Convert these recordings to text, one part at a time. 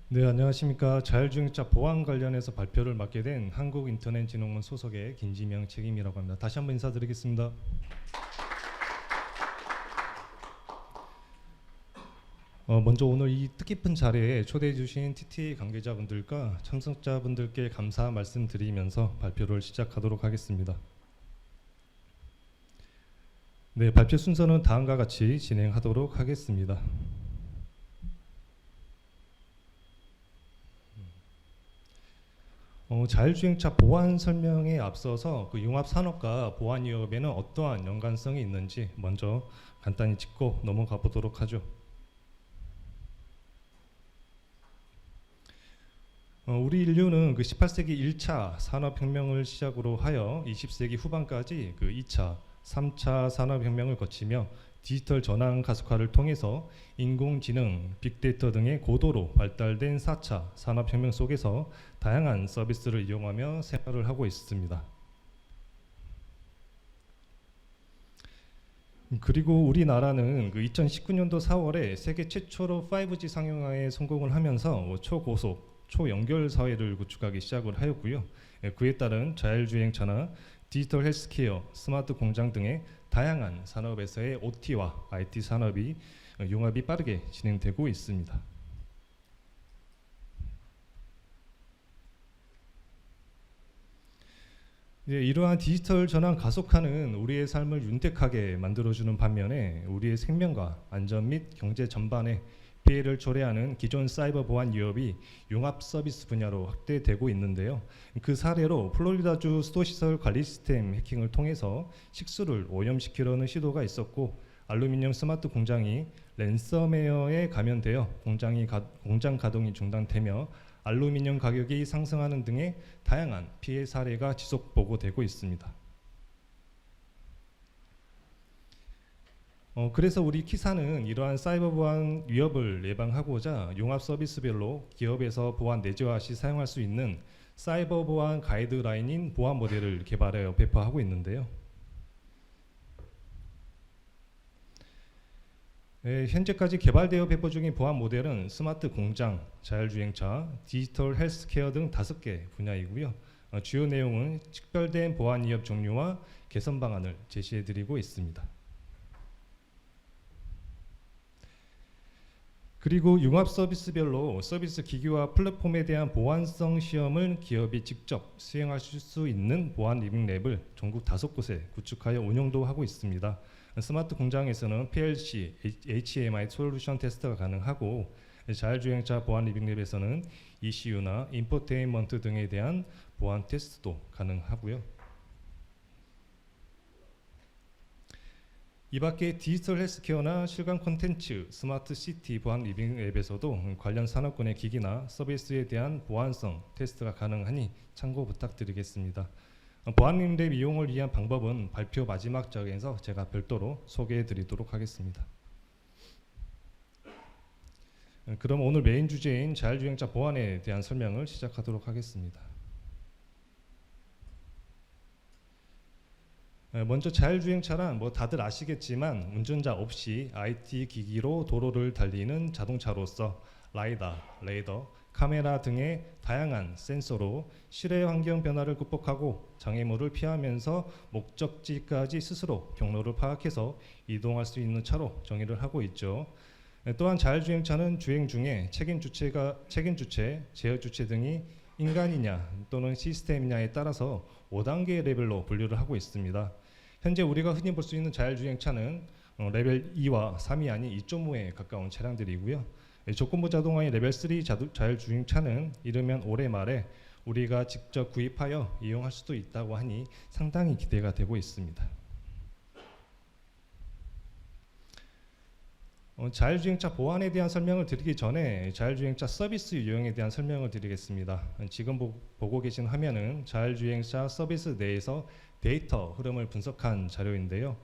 네, 안녕하십니까. 자율주행차 보안 관련해서 발표를 맡게 된 한국인터넷진흥원 소속의 김지명 책임이라고 합니다. 다시 한번 인사드리겠습니다. 먼저 오늘 이 뜻깊은 자리에 초대해 주신 TTA 관계자분들과 참석자분들께 감사 말씀드리면서 발표를 시작하도록 하겠습니다. 네, 발표 순서는 다음과 같이 진행하도록 하겠습니다. 자율주행차 보안 설명에 앞서서 그 융합산업과 보안 위협에는 어떠한 연관성이 있는지 먼저 간단히 짚고 넘어가 보도록 하죠. 우리 인류는 그 18세기 1차 산업혁명을 시작으로 하여 20세기 후반까지 그 2차, 3차 산업혁명을 거치며 디지털 전환 가속화를 통해서 인공지능, 빅데이터 등의 고도로 발달된 4차 산업혁명 속에서 다양한 서비스를 이용하며 생활을 하고 있습니다. 그리고 우리나라는 그 2019년도 4월에 세계 최초로 5G 상용화에 성공을 하면서 초고속, 초연결 사회를 구축하기 시작을 하였고요. 그에 따른 자율주행차나 디지털 헬스케어, 스마트 공장 등의 다양한 산업에서의 OT와 IT 산업이 융합이 빠르게 진행되고 있습니다. 이러한 디지털 전환 가속화는 우리의 삶을 윤택하게 만들어주는 반면에 우리의 생명과 안전 및 경제 전반에 피해를 초래하는 기존 사이버 보안 위협이 융합 서비스 분야로 확대되고 있는데요. 그 사례로 플로리다주 수도시설 관리 시스템 해킹을 통해서 식수를 오염시키려는 시도가 있었고, 알루미늄 스마트 공장이 랜섬웨어에 감염되어 공장 가동이 중단되며 알루미늄 가격이 상승하는 등의 다양한 피해 사례가 지속 보고되고 있습니다. 그래서 우리 키사는 이러한 사이버 보안 위협을 예방하고자 융합 서비스별로 기업에서 보안 내재화 시 사용할 수 있는 사이버 보안 가이드라인인 보안 모델을 개발하여 배포하고 있는데요. 현재까지 개발되어 배포 중인 보안 모델은 스마트 공장, 자율주행차, 디지털 헬스케어 등 5개 분야이고요. 주요 내용은 식별된 보안 위협 종류와 개선 방안을 제시해드리고 있습니다. 그리고 융합 서비스별로 서비스 기기와 플랫폼에 대한 보안성 시험을 기업이 직접 수행하실 수 있는 보안 리빙랩을 전국 5곳에 구축하여 운영도 하고 있습니다. 스마트 공장에서는 PLC, HMI 솔루션 테스트가 가능하고, 자율주행차 보안 리빙랩에서는 ECU나 인포테인먼트 등에 대한 보안 테스트도 가능하고요. 이 밖에 디지털 헬스케어나 실감 콘텐츠, 스마트 시티 보안 리빙 앱에서도 관련 산업군의 기기나 서비스에 대한 보안성 테스트가 가능하니 참고 부탁드리겠습니다. 보안 리빙 앱 이용을 위한 방법은 발표 마지막 장에서 제가 별도로 소개해 드리도록 하겠습니다. 그럼 오늘 메인 주제인 자율주행차 보안에 대한 설명을 시작하도록 하겠습니다. 먼저 자율주행차란 다들 아시겠지만 운전자 없이 IT 기기로 도로를 달리는 자동차로서 라이다, 레이더, 카메라 등의 다양한 센서로 실외 환경 변화를 극복하고 장애물을 피하면서 목적지까지 스스로 경로를 파악해서 이동할 수 있는 차로 정의를 하고 있죠. 또한 자율주행차는 주행 중에 책임 주체, 제어 주체 등이 인간이냐 또는 시스템이냐에 따라서 5단계 레벨로 분류를 하고 있습니다. 현재 우리가 흔히 볼 수 있는 자율주행차는 레벨 2와 3이 아닌 2.5에 가까운 차량들이고요. 조건부 자동화의 레벨 3 자율주행차는 이르면 올해 말에 우리가 직접 구입하여 이용할 수도 있다고 하니 상당히 기대가 되고 있습니다. 자율주행차 보안에 대한 설명을 드리기 전에 자율주행차 서비스 유형에 대한 설명을 드리겠습니다. 지금 보고 계신 화면은 자율주행차 서비스 내에서 데이터 흐름을 분석한 자료인데요.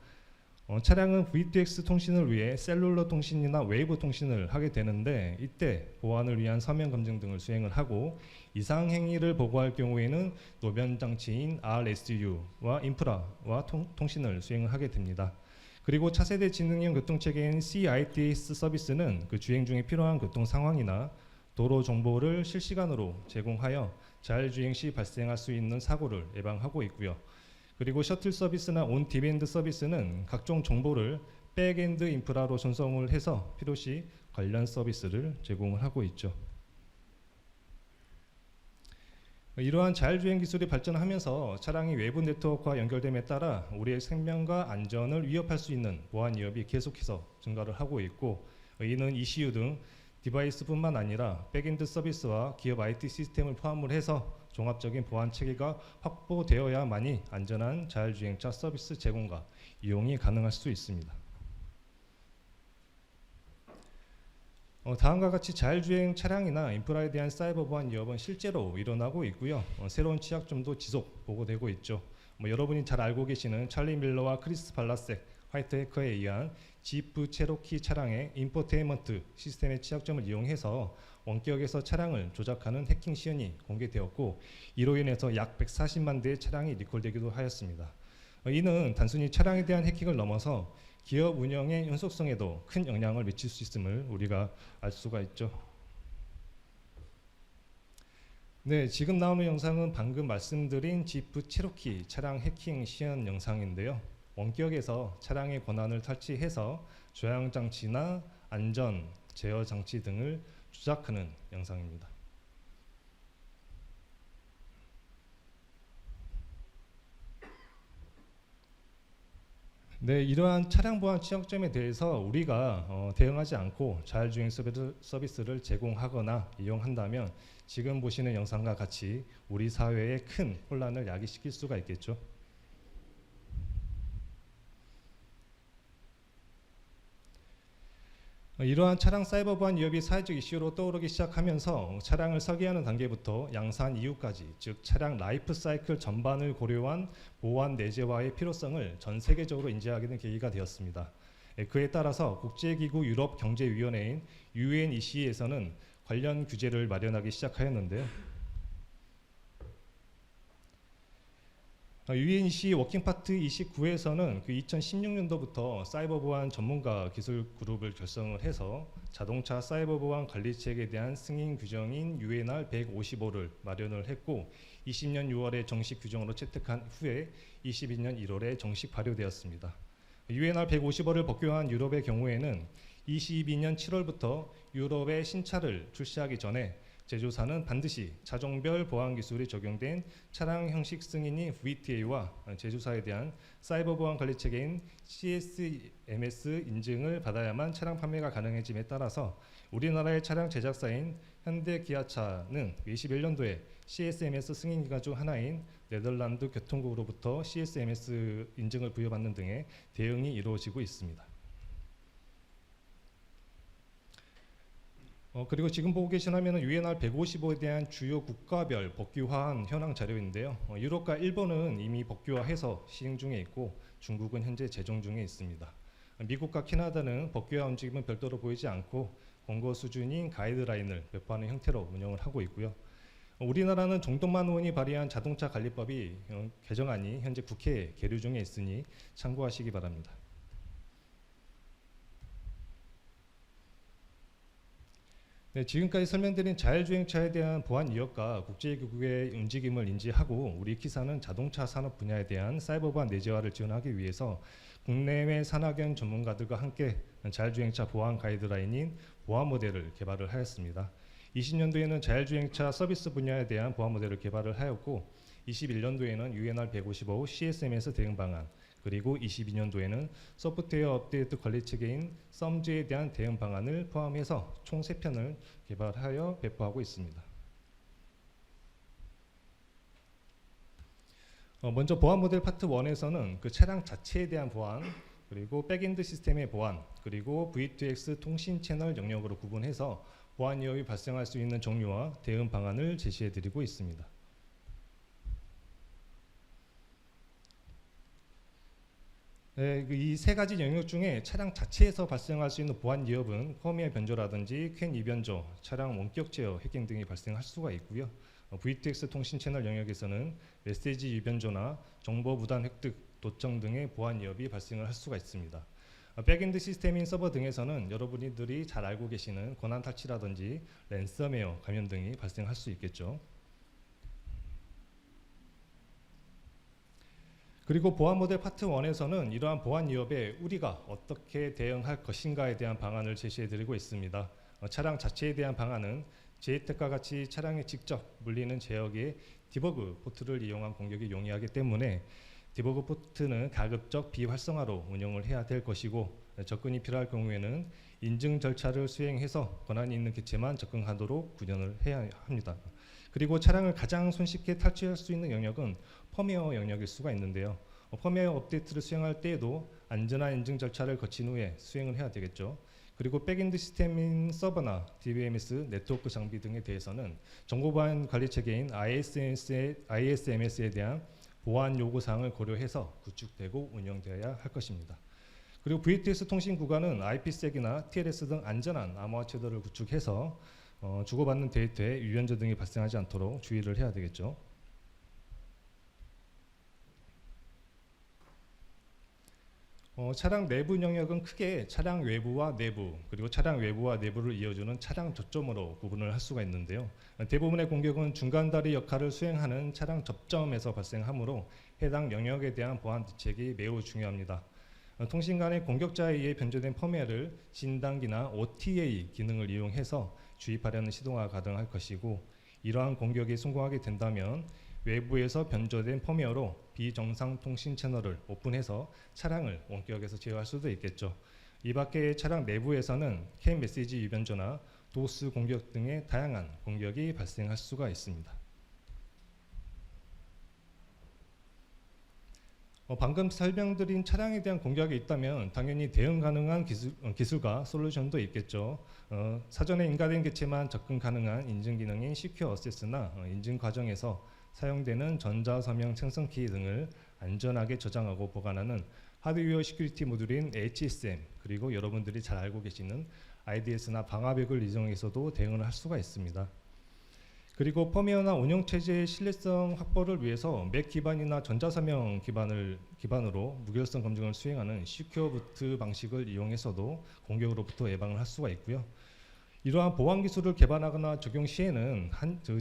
차량은 V2X 통신을 위해 셀룰러 통신이나 웨이브 통신을 하게 되는데, 이때 보안을 위한 서면 검증 등을 수행을 하고 이상 행위를 보고할 경우에는 노면 장치인 RSU와 인프라와 통신을 수행을 하게 됩니다. 그리고 차세대 지능형 교통체계인 CITS 서비스는 그 주행 중에 필요한 교통 상황이나 도로 정보를 실시간으로 제공하여 자율주행 시 발생할 수 있는 사고를 예방하고 있고요. 그리고 셔틀 서비스나 온 디맨드 서비스는 각종 정보를 백엔드 인프라로 전송을 해서 필요시 관련 서비스를 제공을 하고 있죠. 이러한 자율주행 기술이 발전하면서 차량이 외부 네트워크와 연결됨에 따라 우리의 생명과 안전을 위협할 수 있는 보안 위협이 계속해서 증가를 하고 있고, 이는 ECU 등 디바이스뿐만 아니라 백엔드 서비스와 기업 IT 시스템을 포함을 해서 종합적인 보안 체계가 확보되어야만이 안전한 자율주행차 서비스 제공과 이용이 가능할 수 있습니다. 다음과 같이 자율주행 차량이나 인프라에 대한 사이버 보안 위협은 실제로 일어나고 있고요. 새로운 취약점도 지속 보고되고 있죠. 여러분이 잘 알고 계시는 찰리 밀러와 크리스 발라색 화이트 해커에 의한 지프 체로키 차량의 인포테인먼트 시스템의 취약점을 이용해서 원격에서 차량을 조작하는 해킹 시연이 공개되었고, 이로 인해서 약 140만 대의 차량이 리콜되기도 하였습니다. 이는 단순히 차량에 대한 해킹을 넘어서 기업 운영의 연속성에도 큰 영향을 미칠 수 있음을 우리가 알 수가 있죠. 네, 지금 나오는 영상은 방금 말씀드린 지프 체로키 차량 해킹 시연 영상인데요. 원격에서 차량의 권한을 탈취해서 조향 장치나 안전 제어 장치 등을 조작하는 영상입니다. 네, 이러한 차량 보안 취약점에 대해서 우리가 대응하지 않고 자율주행 서비스를 제공하거나 이용한다면 지금 보시는 영상과 같이 우리 사회에 큰 혼란을 야기시킬 수가 있겠죠. 이러한 차량 사이버 보안 위협이 사회적 이슈로 떠오르기 시작하면서 차량을 설계하는 단계부터 양산 이후까지, 즉 차량 라이프 사이클 전반을 고려한 보안 내재화의 필요성을 전 세계적으로 인지하게 된 계기가 되었습니다. 그에 따라서 국제기구 유럽경제위원회인 UNEC에서는 관련 규제를 마련하기 시작하였는데요. UNEC 워킹파트 29에서는 그 2016년도부터 사이버 보안 전문가 기술 그룹을 결성을 해서 자동차 사이버 보안 관리 체계에 대한 승인 규정인 UNR 155를 마련을 했고, 20년 6월에 정식 규정으로 채택한 후에 22년 1월에 정식 발효되었습니다. UNR 155를 복교한 유럽의 경우에는 22년 7월부터 유럽의 신차를 출시하기 전에 제조사는 반드시 차종별 보안 기술이 적용된 차량 형식 승인인 VTA와 제조사에 대한 사이버 보안 관리 체계인 CSMS 인증을 받아야만 차량 판매가 가능해짐에 따라서 우리나라의 차량 제작사인 현대기아차는 21년도에 CSMS 승인 기관 중 하나인 네덜란드 교통국으로부터 CSMS 인증을 부여받는 등의 대응이 이루어지고 있습니다. 그리고 지금 보고 계신 화면은 UNR 155에 대한 주요 국가별 법규화한 현황 자료인데요. 유럽과 일본은 이미 법규화해서 시행 중에 있고, 중국은 현재 제정 중에 있습니다. 미국과 캐나다는 법규화 움직임은 별도로 보이지 않고 권고 수준인 가이드라인을 배포하는 형태로 운영을 하고 있고요. 우리나라는 정동만 의원이 발의한 자동차 관리법이 개정안이 현재 국회에 계류 중에 있으니 참고하시기 바랍니다. 네, 지금까지 설명드린 자율주행차에 대한 보안 위협과 국제기구의 움직임을 인지하고 우리 키사는 자동차 산업 분야에 대한 사이버 보안 내재화를 지원하기 위해서 국내외 산학연 전문가들과 함께 자율주행차 보안 가이드라인인 보안 모델을 개발을 하였습니다. 20년도에는 자율주행차 서비스 분야에 대한 보안 모델을 개발을 하였고, 21년도에는 UNR 155 CSMS 대응 방안, 그리고 22년도에는 소프트웨어 업데이트 관리 체계인 썸즈에 대한 대응 방안을 포함해서 총 3편을 개발하여 배포하고 있습니다. 먼저 보안 모델 파트 1에서는 그 차량 자체에 대한 보안, 그리고 백엔드 시스템의 보안, 그리고 V2X 통신 채널 영역으로 구분해서 보안 위협이 발생할 수 있는 종류와 대응 방안을 제시해 드리고 있습니다. 네, 이 세 가지 영역 중에 차량 자체에서 발생할 수 있는 보안 위협은 펌웨어 변조라든지 퀸 이변조, 차량 원격 제어, 해킹 등이 발생할 수가 있고요. V2X 통신 채널 영역에서는 메시지 유변조나 정보 무단 획득, 도청 등의 보안 위협이 발생을 할 수가 있습니다. 백엔드 시스템인 서버 등에서는 여러분들이 잘 알고 계시는 권한 탈취라든지 랜섬웨어 감염 등이 발생할 수 있겠죠. 그리고 보안 모델 파트 1에서는 이러한 보안 위협에 우리가 어떻게 대응할 것인가에 대한 방안을 제시해드리고 있습니다. 차량 자체에 대한 방안은 제이텍과 같이 차량에 직접 물리는 제어기의 디버그 포트를 이용한 공격이 용이하기 때문에 디버그 포트는 가급적 비활성화로 운영을 해야 될 것이고, 접근이 필요할 경우에는 인증 절차를 수행해서 권한이 있는 개체만 접근하도록 구현을 해야 합니다. 그리고 차량을 가장 손쉽게 탈취할 수 있는 영역은 펌웨어 영역일 수가 있는데요. 펌웨어 업데이트를 수행할 때에도 안전한 인증 절차를 거친 후에 수행을 해야 되겠죠. 그리고 백엔드 시스템인 서버나 DBMS, 네트워크 장비 등에 대해서는 정보보안 관리 체계인 ISMS에 대한 보안 요구 사항을 고려해서 구축되고 운영되어야 할 것입니다. 그리고 VTS 통신 구간은 IPsek이나 TLS 등 안전한 암호화 채널을 구축해서 주고받는 데이터에 유연자 등이 발생하지 않도록 주의를 해야 되겠죠. 차량 내부 영역은 크게 차량 외부와 내부, 그리고 차량 외부와 내부를 이어주는 차량 접점으로 구분을 할 수가 있는데요. 대부분의 공격은 중간다리 역할을 수행하는 차량 접점에서 발생하므로 해당 영역에 대한 보안 대책이 매우 중요합니다. 통신 간의 공격자에 의해 변조된 펌웨어를 진단기나 OTA 기능을 이용해서 주입하려는 시도가 가능할 것이고, 이러한 공격이 성공하게 된다면 외부에서 변조된 펌웨어로 비정상 통신 채널을 오픈해서 차량을 원격에서 제어할 수도 있겠죠. 이 밖에 차량 내부에서는 캔 메시지 유변조나 도스 공격 등의 다양한 공격이 발생할 수가 있습니다. 방금 설명드린 차량에 대한 공격이 있다면 당연히 대응 가능한 기술과 솔루션도 있겠죠. 사전에 인가된 개체만 접근 가능한 인증 기능인 Secure Access나 인증 과정에서 사용되는 전자서명 생성키 등을 안전하게 저장하고 보관하는 하드웨어 시큐리티 모듈인 HSM, 그리고 여러분들이 잘 알고 계시는 IDS나 방화벽을 이용해서도 대응을 할 수가 있습니다. 그리고 펌웨어나 운영체제의 신뢰성 확보를 위해서 맥 기반이나 전자서명 기반으로 무결성 검증을 수행하는 시큐어 부트 방식을 이용해서도 공격으로부터 예방을 할 수가 있고요. 이러한 보안 기술을 개발하거나 적용 시에는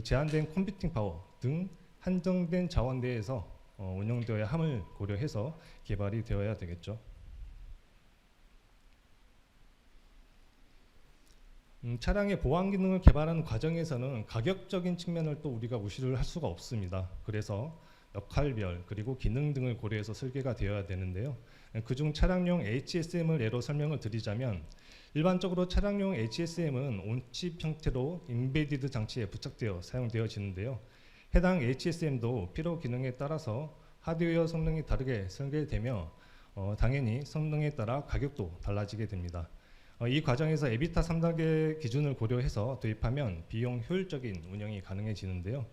제한된 컴퓨팅 파워 등 한정된 자원 내에서 운영되어야 함을 고려해서 개발이 되어야 되겠죠. 차량의 보안 기능을 개발하는 과정에서는 가격적인 측면을 또 우리가 무시를 할 수가 없습니다. 그래서 역할별 그리고 기능 등을 고려해서 설계가 되어야 되는데요. 그중 차량용 HSM을 예로 설명을 드리자면, 일반적으로 차량용 HSM은 온칩 형태로 인베디드 장치에 부착되어 사용되어지는데요. 해당 HSM도 필요 기능에 따라서 하드웨어 성능이 다르게 설계되며 당연히 성능에 따라 가격도 달라지게 됩니다. 이 과정에서 에비타 3단계 기준을 고려해서 도입하면 비용 효율적인 운영이 가능해지는데요.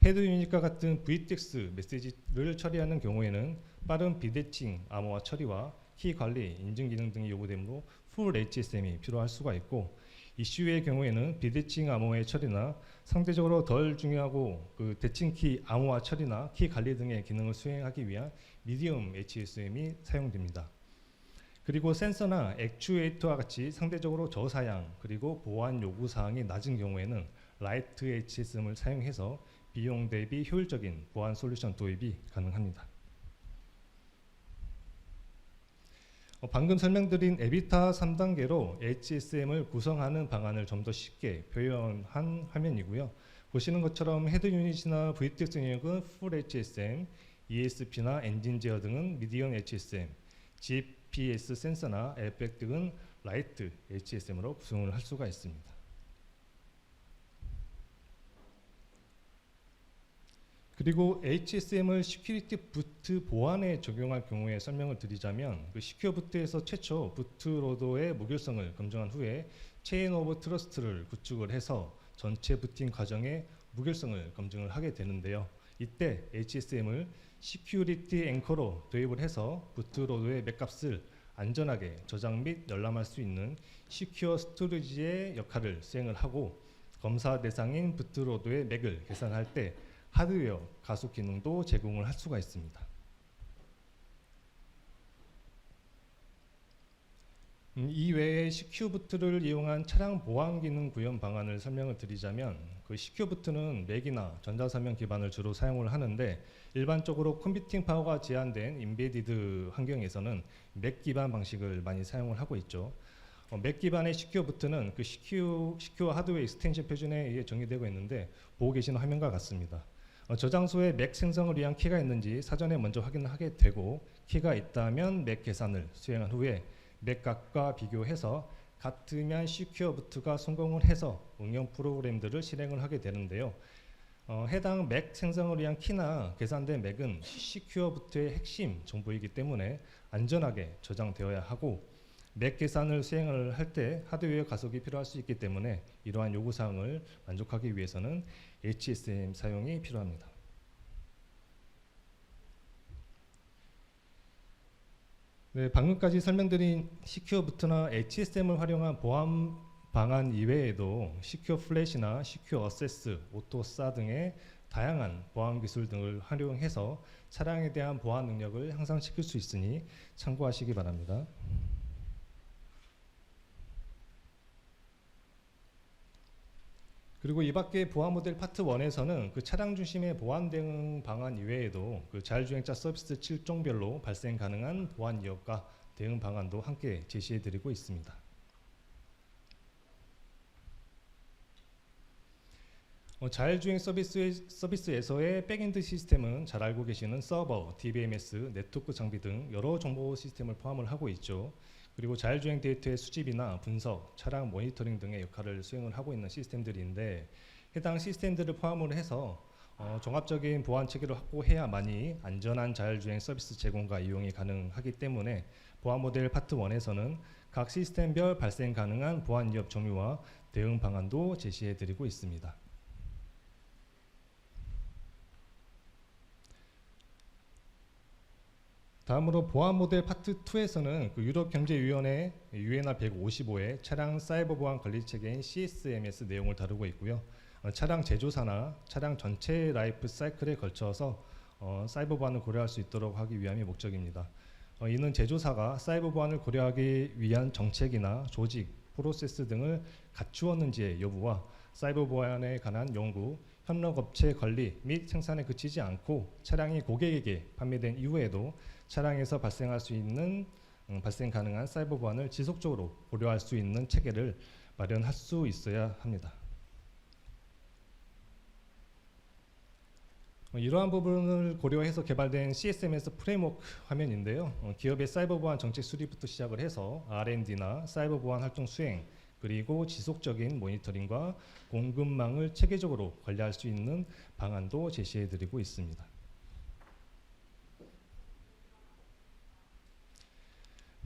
헤드 유닛과 같은 VTX 메시지를 처리하는 경우에는 빠른 비대칭 암호화 처리와 키 관리, 인증 기능 등이 요구되므로 풀 HSM이 필요할 수가 있고, 이슈의 경우에는 비대칭 암호화의 처리나 상대적으로 덜 중요하고 대칭 키 암호화 처리나 키 관리 등의 기능을 수행하기 위한 미디엄 HSM이 사용됩니다. 그리고 센서나 액추에이터와 같이 상대적으로 저사양 그리고 보안 요구 사항이 낮은 경우에는 라이트 HSM을 사용해서 비용 대비 효율적인 보안 솔루션 도입이 가능합니다. 방금 설명드린 에비타 3단계로 HSM을 구성하는 방안을 좀 더 쉽게 표현한 화면이고요. 보시는 것처럼 헤드 유닛이나 VTX 영역은 풀 HSM, ESP나 엔진 제어 등은 미디엄 HSM, GPS 센서나 에어백 등은 라이트 HSM으로 구성을 할 수가 있습니다. 그리고 HSM을 시큐리티 부트 보안에 적용할 경우에 설명을 드리자면, 시큐어 부트에서 최초 부트로더의 무결성을 검증한 후에 체인 오브 트러스트를 구축을 해서 전체 부팅 과정의 무결성을 검증을 하게 되는데요. 이때 HSM을 시큐리티 앵커로 도입을 해서 부트로더의 맥값을 안전하게 저장 및 열람할 수 있는 시큐어 스토리지의 역할을 수행을 하고, 검사 대상인 부트로더의 맥을 계산할 때 하드웨어 가속 기능도 제공을 할 수가 있습니다. 이외에 CQ부트를 이용한 차량 보안 기능 구현 방안을 설명을 드리자면 그 CQ부트는 맥이나 전자사면 기반을 주로 사용을 하는데 일반적으로 컴퓨팅 파워가 제한된 인베디드 환경에서는 맥 기반 방식을 많이 사용을 하고 있죠. 맥 기반의 CQ부트는 그 CQ 하드웨어 익스텐션 표준에 의해 정의되고 있는데 보고 계시는 화면과 같습니다. 저장소에 맥 생성을 위한 키가 있는지 사전에 먼저 확인을 하게 되고 키가 있다면 맥 계산을 수행한 후에 맥 값과 비교해서 같으면 CQ부트가 성공을 해서 응용 프로그램들을 실행을 하게 되는데요. 해당 맥 생성을 위한 키나 계산된 맥은 CQ부트의 핵심 정보이기 때문에 안전하게 저장되어야 하고 맥 계산을 수행을 할 때 하드웨어 가속이 필요할 수 있기 때문에 이러한 요구사항을 만족하기 위해서는 HSM 사용이 필요합니다. 네, 방금까지 설명드린 CQ부트나 HSM을 활용한 보안 방안 이외에도 CQ 플래시나 CQ 어세스, 오토사 등의 다양한 보안 기술 등을 활용해서 차량에 대한 보안 능력을 향상시킬 수 있으니 참고하시기 바랍니다. 그리고 이 밖에 보안 모델 파트 1에서는 그 차량 중심의 보안 대응 방안 이외에도 그 자율주행차 서비스 7종별로 발생 가능한 보안 위협과 대응 방안도 함께 제시해 드리고 있습니다. 자율주행 서비스에서의 백엔드 시스템은 잘 알고 계시는 서버, DBMS, 네트워크 장비 등 여러 정보 시스템을 포함을 하고 있죠. 그리고 자율주행 데이터의 수집이나 분석, 차량 모니터링 등의 역할을 수행을 하고 있는 시스템들인데 해당 시스템들을 포함을 해서 종합적인 보안 체계를 확보해야만이 안전한 자율주행 서비스 제공과 이용이 가능하기 때문에 보안 모델 파트 1에서는 각 시스템별 발생 가능한 보안 위협 종류와 대응 방안도 제시해 드리고 있습니다. 다음으로 보안 모델 파트 2에서는 그 유럽경제위원회 UNR 155의 차량 사이버 보안 관리 체계인 CSMS 내용을 다루고 있고요. 차량 제조사나 차량 전체 라이프 사이클에 걸쳐서 사이버 보안을 고려할 수 있도록 하기 위함이 목적입니다. 이는 제조사가 사이버 보안을 고려하기 위한 정책이나 조직, 프로세스 등을 갖추었는지의 여부와 사이버 보안에 관한 연구, 협력업체 관리 및 생산에 그치지 않고 차량이 고객에게 판매된 이후에도 차량에서 발생할 수 있는 발생 가능한 사이버 보안을 지속적으로 고려할 수 있는 체계를 마련할 수 있어야 합니다. 이러한 부분을 고려해서 개발된 CSMS 프레임워크 화면인데요. 기업의 사이버 보안 정책 수립부터 시작을 해서 R&D나 사이버 보안 활동 수행, 그리고 지속적인 모니터링과 공급망을 체계적으로 관리할 수 있는 방안도 제시해 드리고 있습니다.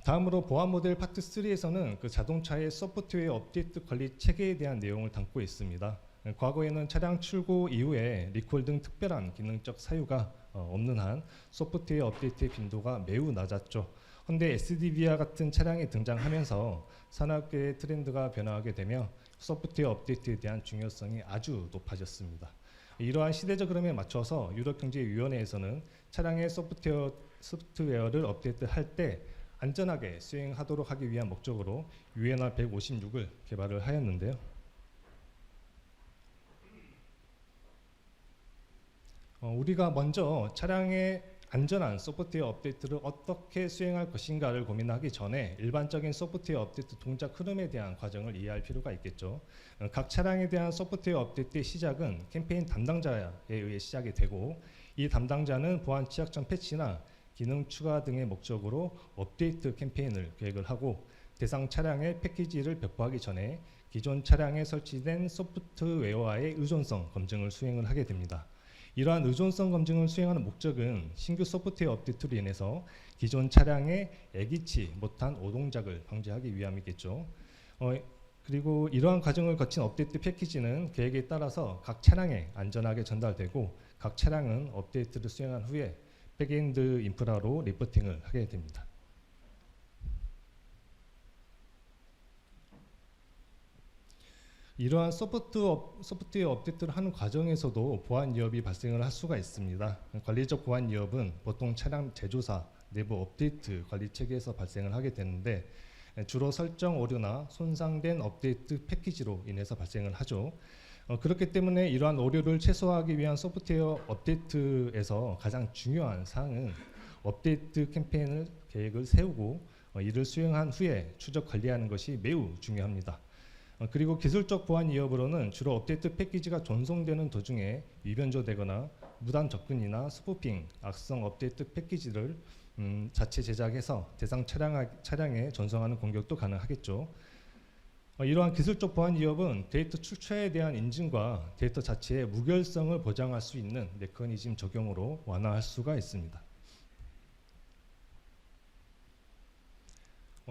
다음으로 보안 모델 파트 3에서는 그 자동차의 소프트웨어 업데이트 관리 체계에 대한 내용을 담고 있습니다. 과거에는 차량 출고 이후에 리콜 등 특별한 기능적 사유가 없는 한 소프트웨어 업데이트의 빈도가 매우 낮았죠. 그런데 SDV와 같은 차량이 등장하면서 산업계의 트렌드가 변화하게 되며 소프트웨어 업데이트에 대한 중요성이 아주 높아졌습니다. 이러한 시대적 흐름에 맞춰서 유럽경제위원회에서는 차량의 소프트웨어를 업데이트할 때 안전하게 수행하도록 하기 위한 목적으로 UNR 156을 개발을 하였는데요. 우리가 먼저 차량의 안전한 소프트웨어 업데이트를 어떻게 수행할 것인가를 고민하기 전에 일반적인 소프트웨어 업데이트 동작 흐름에 대한 과정을 이해할 필요가 있겠죠. 각 차량에 대한 소프트웨어 업데이트의 시작은 캠페인 담당자에 의해 시작이 되고 이 담당자는 보안 취약점 패치나 기능 추가 등의 목적으로 업데이트 캠페인을 계획을 하고 대상 차량의 패키지를 배포하기 전에 기존 차량에 설치된 소프트웨어와의 의존성 검증을 수행을 하게 됩니다. 이러한 의존성 검증을 수행하는 목적은 신규 소프트웨어 업데이트로 인해서 기존 차량에 예기치 못한 오동작을 방지하기 위함이겠죠. 그리고 이러한 과정을 거친 업데이트 패키지는 계획에 따라서 각 차량에 안전하게 전달되고 각 차량은 업데이트를 수행한 후에 백엔드 인프라로 리포팅을 하게 됩니다. 이러한 소프트웨어 업데이트를 하는 과정에서도 보안 위협이 발생을 할 수가 있습니다. 관리적 보안 위협은 보통 차량 제조사 내부 업데이트 관리 체계에서 발생을 하게 되는데 주로 설정 오류나 손상된 업데이트 패키지로 인해서 발생을 하죠. 그렇기 때문에 이러한 오류를 최소화하기 위한 소프트웨어 업데이트에서 가장 중요한 사항은 업데이트 캠페인을 계획을 세우고 이를 수행한 후에 추적 관리하는 것이 매우 중요합니다. 그리고 기술적 보안 위협으로는 주로 업데이트 패키지가 전송되는 도중에 위변조되거나 무단 접근이나 스푸핑, 악성 업데이트 패키지를 자체 제작해서 대상 차량에 전송하는 공격도 가능하겠죠. 이러한 기술적 보안 위협은 데이터 출처에 대한 인증과 데이터 자체의 무결성을 보장할 수 있는 메커니즘 적용으로 완화할 수가 있습니다.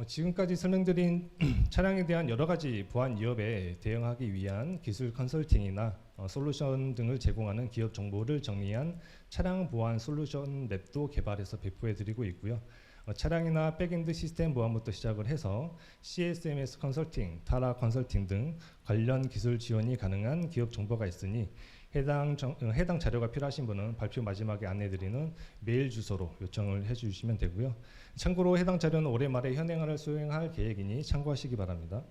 지금까지 설명드린 차량에 대한 여러 가지 보안 위협에 대응하기 위한 기술 컨설팅이나 솔루션 등을 제공하는 기업 정보를 정리한 차량 보안 솔루션 맵도 개발해서 배포해 드리고 있고요. 차량이나 백엔드 시스템 보안부터 시작을 해서 CSMS 컨설팅, 타라 컨설팅 등 관련 기술 지원이 가능한 기업 정보가 있으니 해당 자료가 필요하신 분은 발표 마지막에 안내드리는 메일 주소로 요청을 해주시면 되고요. 참고로 해당 자료는 올해 말에 현행화를 수행할 계획이니 참고하시기 바랍니다.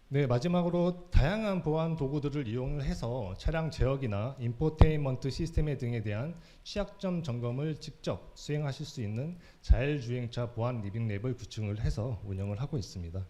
네, 마지막으로 다양한 보안 도구들을 이용을 해서 차량 제어기나 인포테인먼트 시스템 등에 대한 취약점 점검을 직접 수행하실 수 있는 자율주행차 보안 리빙랩을 구축을 해서 운영을 하고 있습니다.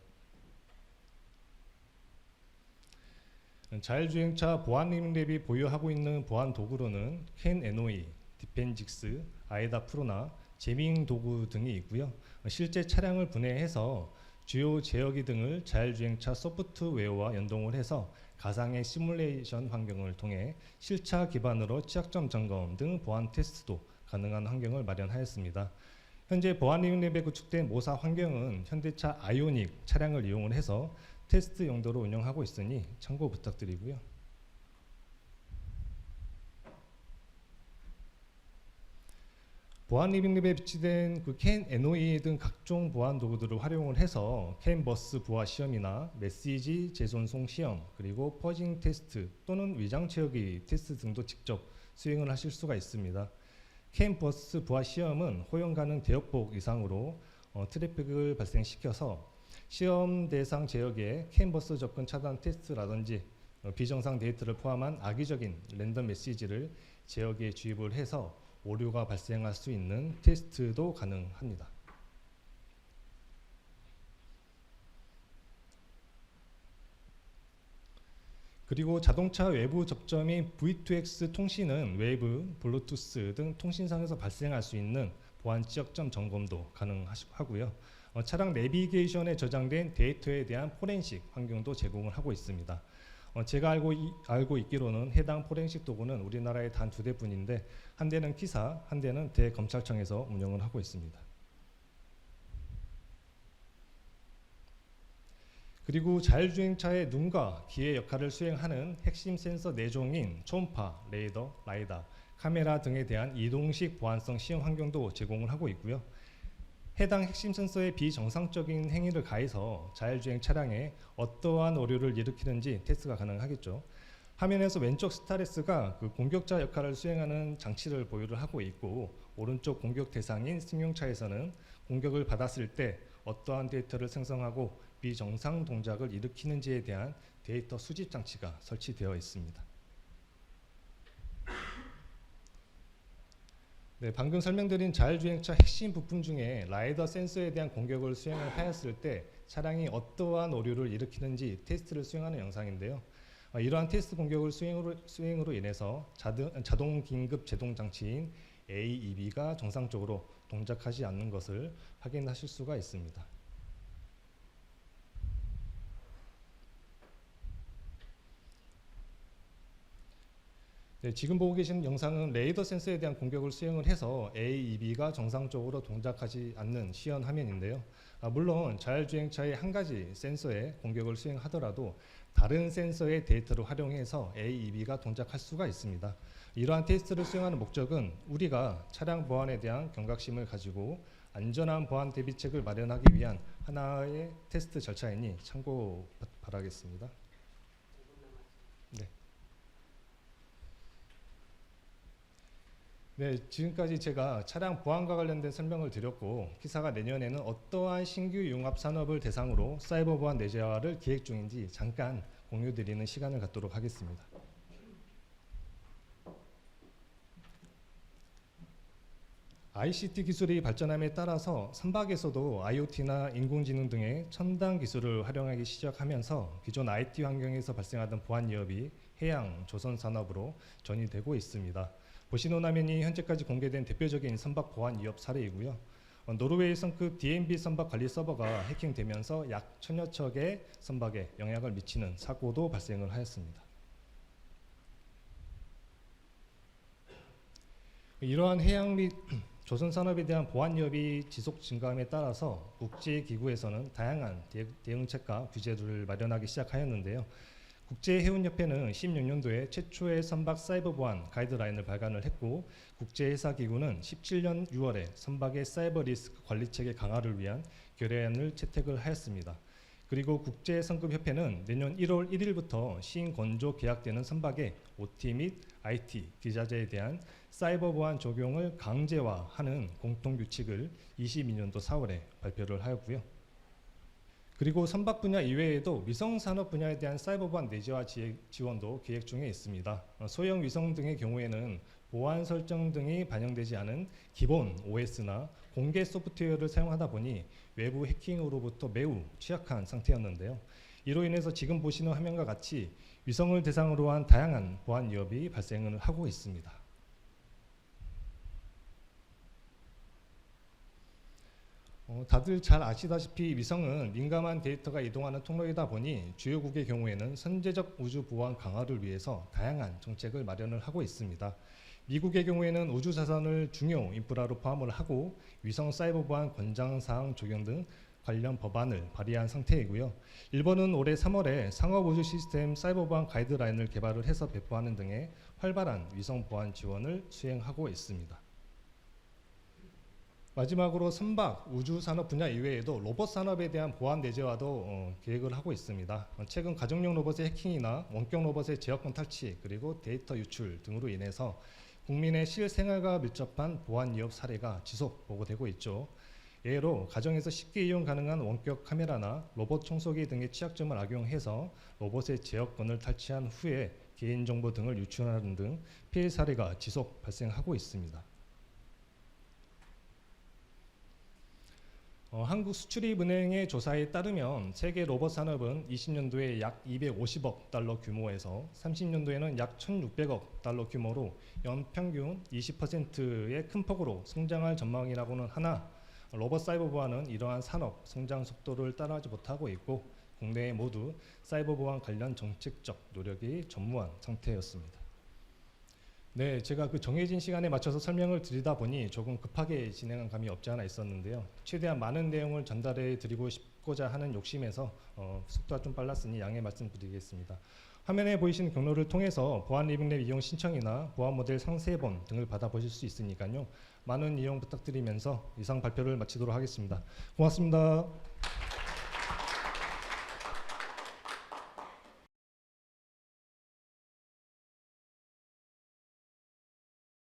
자율주행차 보안 리빙랩이 보유하고 있는 보안 도구로는 캔 NOE, 디펜직스, 아이다 프로나 제밍 도구 등이 있고요. 실제 차량을 분해해서 주요 제어기 등을 자율주행차 소프트웨어와 연동을 해서 가상의 시뮬레이션 환경을 통해 실차 기반으로 취약점 점검 등 보안 테스트도 가능한 환경을 마련하였습니다. 현재 보안 리빙랩에 구축된 모사 환경은 현대차 아이오닉 차량을 이용을 해서 테스트 용도로 운영하고 있으니 참고 부탁드리고요. 보안 리빙랩에 비치된 캔 NOE 등 각종 보안 도구들을 활용을 해서 캔버스 부하 시험이나 메시지 재손송 시험, 그리고 퍼징 테스트 또는 위장 채우기 테스트 등도 직접 수행을 하실 수가 있습니다. 캔버스 부하 시험은 호용 가능 대역폭 이상으로 트래픽을 발생시켜서 시험 대상 제어기에 캔버스 접근 차단 테스트라든지 비정상 데이터를 포함한 악의적인 랜덤 메시지를 제어기에 주입을 해서 오류가 발생할 수 있는 테스트도 가능합니다. 그리고 자동차 외부 접점인 V2X 통신은 웨이브, 블루투스 등 통신상에서 발생할 수 있는 보안 취약점 점검도 가능하고요. 차량 내비게이션에 저장된 데이터에 대한 포렌식 환경도 제공을 하고 있습니다. 제가 알고 있기로는 해당 포렌식 도구는 우리나라에 단 2대뿐인데 한 대는 키사, 한 대는 대검찰청에서 운영을 하고 있습니다. 그리고 자율주행차의 눈과 귀의 역할을 수행하는 핵심 센서 4종인 초음파, 레이더, 라이다, 카메라 등에 대한 이동식 보안성 시험 환경도 제공을 하고 있고요. 해당 핵심 센서의 비정상적인 행위를 가해서 자율주행 차량에 어떠한 오류를 일으키는지 테스트가 가능하겠죠. 화면에서 왼쪽 스타레스가 그 공격자 역할을 수행하는 장치를 보유를 하고 있고, 오른쪽 공격 대상인 승용차에서는 공격을 받았을 때 어떠한 데이터를 생성하고 비정상 동작을 일으키는지에 대한 데이터 수집 장치가 설치되어 있습니다. 네, 방금 설명드린 자율주행차 핵심 부품 중에 라이더 센서에 대한 공격을 수행을 하였을 때 차량이 어떠한 오류를 일으키는지 테스트를 수행하는 영상인데요. 이러한 테스트 공격을 수행으로 인해서 자동 긴급 제동 장치인 AEB가 정상적으로 동작하지 않는 것을 확인하실 수가 있습니다. 네, 지금 보고 계신 영상은 레이더 센서에 대한 공격을 수행을 해서 AEB가 정상적으로 동작하지 않는 시연 화면인데요. 물론 자율주행차의 한 가지 센서에 공격을 수행하더라도 다른 센서의 데이터를 활용해서 AEB가 동작할 수가 있습니다. 이러한 테스트를 수행하는 목적은 우리가 차량 보안에 대한 경각심을 가지고 안전한 보안 대비책을 마련하기 위한 하나의 테스트 절차이니 참고 바라겠습니다. 네. 네, 지금까지 제가 차량 보안과 관련된 설명을 드렸고 기사가 내년에는 어떠한 신규 융합 산업을 대상으로 사이버 보안 내재화를 기획 중인지 잠깐 공유드리는 시간을 갖도록 하겠습니다. ICT 기술이 발전함에 따라서 선박에서도 IoT나 인공지능 등의 첨단 기술을 활용하기 시작하면서 기존 IT 환경에서 발생하던 보안 위협이 해양, 조선 산업으로 전이되고 있습니다. 보시는 화면이 현재까지 공개된 대표적인 선박 보안 위협 사례이고요. 노르웨이 선급 DNB 선박 관리 서버가 해킹되면서 약 1000여 척의 선박에 영향을 미치는 사고도 발생을 하였습니다. 이러한 해양 및 조선 산업에 대한 보안 위협이 지속 증가함에 따라서 국제기구에서는 다양한 대응책과 규제를 마련하기 시작하였는데요. 국제해운협회는 16년도에 최초의 선박 사이버 보안 가이드라인을 발간을 했고 국제해사기구는 17년 6월에 선박의 사이버 리스크 관리 체계 강화를 위한 결의안을 채택을 하였습니다. 그리고 국제선급협회는 내년 1월 1일부터 신건조 계약되는 선박의 OT 및 IT 기자재에 대한 사이버 보안 적용을 강제화하는 공통규칙을 22년도 4월에 발표를 하였고요. 그리고 선박 분야 이외에도 위성산업 분야에 대한 사이버 보안 내재화 지원도 계획 중에 있습니다. 소형 위성 등의 경우에는 보안 설정 등이 반영되지 않은 기본 OS나 공개 소프트웨어를 사용하다 보니 외부 해킹으로부터 매우 취약한 상태였는데요. 이로 인해서 지금 보시는 화면과 같이 위성을 대상으로 한 다양한 보안 위협이 발생을 하고 있습니다. 다들 잘 아시다시피 위성은 민감한 데이터가 이동하는 통로이다 보니 주요국의 경우에는 선제적 우주 보안 강화를 위해서 다양한 정책을 마련을 하고 있습니다. 미국의 경우에는 우주 자산을 중요 인프라로 포함을 하고 위성 사이버 보안 권장사항 적용 등 관련 법안을 발의한 상태이고요. 일본은 올해 3월에 상업 우주 시스템 사이버 보안 가이드라인을 개발을 해서 배포하는 등의 활발한 위성 보안 지원을 수행하고 있습니다. 마지막으로 선박, 우주 산업 분야 이외에도 로봇 산업에 대한 보안 내재화도 계획을 하고 있습니다. 최근 가정용 로봇의 해킹이나 원격 로봇의 제어권 탈취 그리고 데이터 유출 등으로 인해서 국민의 실생활과 밀접한 보안 위협 사례가 지속 보고되고 있죠. 예로 가정에서 쉽게 이용 가능한 원격 카메라나 로봇 청소기 등의 취약점을 악용해서 로봇의 제어권을 탈취한 후에 개인정보 등을 유출하는 등 피해 사례가 지속 발생하고 있습니다. 한국수출입은행의 조사에 따르면 세계 로봇 산업은 20년도에 약 250억 달러 규모에서 30년도에는 약 1,600억 달러 규모로 연평균 20%의 큰 폭으로 성장할 전망이라고는 하나 로봇 사이버 보안은 이러한 산업 성장 속도를 따라하지 못하고 있고 국내에 모두 사이버 보안 관련 정책적 노력이 전무한 상태였습니다. 네, 제가 그 정해진 시간에 맞춰서 설명을 드리다 보니 조금 급하게 진행한 감이 없지 않아 있었는데요. 최대한 많은 내용을 전달해 드리고 싶고자 하는 욕심에서 속도가 좀 빨랐으니 양해 말씀드리겠습니다. 화면에 보이시는 경로를 통해서 보안 리빙랩 이용 신청이나 보안 모델 상세본 등을 받아보실 수 있으니까요. 많은 이용 부탁드리면서 이상 발표를 마치도록 하겠습니다. 고맙습니다.